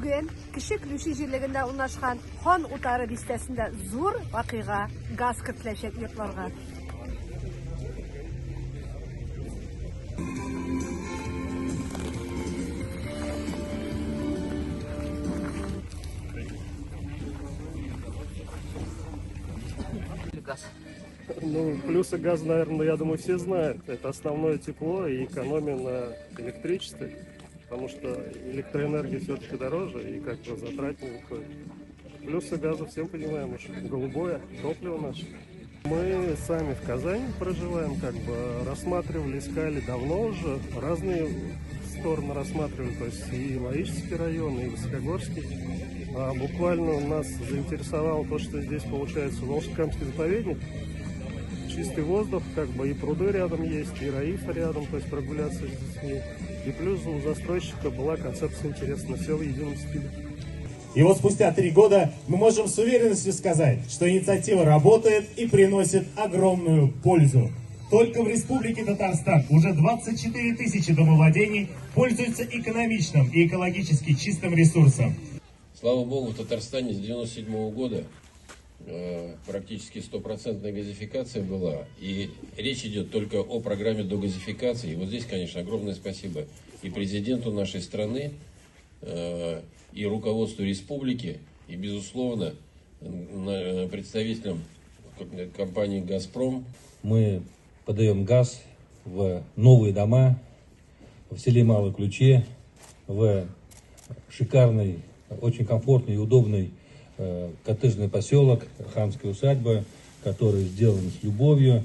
Bugün Kişi Külüşü җирлегендә урнашкан Хан Утары бистәсендә зур вакыйга газ кертеләчәк йортларга. Ну, плюсы газа, наверное, я думаю, все знают. Это основное тепло и экономия на электричестве, потому что электроэнергия все-таки дороже и как-то затратнее выходит. Плюсы газа всем понимаем, уж голубое топливо наше. Мы сами в Казани проживаем, как бы рассматривали, искали давно уже, разные стороны рассматривали, то есть и Лаишский район, и Высокогорский. А буквально нас заинтересовало то, что здесь получается Волжскамский заповедник, чистый воздух, как бы и пруды рядом есть, и Раифа рядом, то есть прогуляться с детьми. И плюс у застройщика была концепция интересная, все в едином стиле. И вот спустя 3 года мы можем с уверенностью сказать, что инициатива работает и приносит огромную пользу. Только в Республике Татарстан уже 24 тысячи домовладений пользуются экономичным и экологически чистым ресурсом. Слава Богу, в Татарстане с 1997 года практически 100% газификация была. И речь идет только о программе догазификации. И вот здесь, конечно, огромное спасибо и президенту нашей страны, и руководству республики, и, безусловно, представителям компании «Газпром». Мы подаем газ в новые дома, в селе Малой Ключе, в шикарный, очень комфортный и удобный коттеджный поселок, ханская усадьба, который сделан с любовью.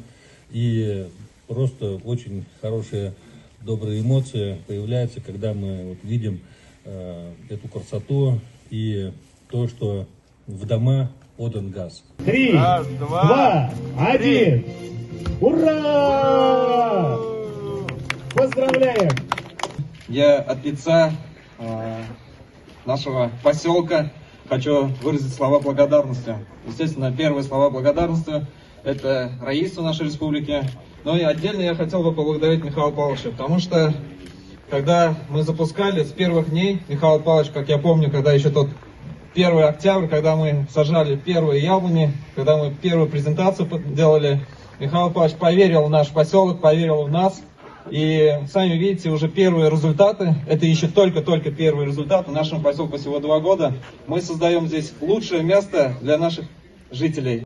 И просто очень хорошие, добрые эмоции появляются, когда мы вот видим эту красоту и то, что в дома подан газ. 3, 2, 1. Ура! Поздравляем! Я от лица нашего поселка хочу выразить слова благодарности. Естественно, первые слова благодарности — это Раису нашей республики. Но и отдельно я хотел бы поблагодарить Михаила Павловича, потому что когда мы запускали с первых дней, Михаил Павлович, как я помню, когда еще тот 1 октября, когда мы сажали первые яблони, когда мы первую презентацию делали, Михаил Павлович поверил в наш поселок, поверил в нас. И сами видите уже первые результаты. Это еще только первые результаты. Нашему поселку всего 2 года. Мы создаем здесь лучшее место для наших жителей.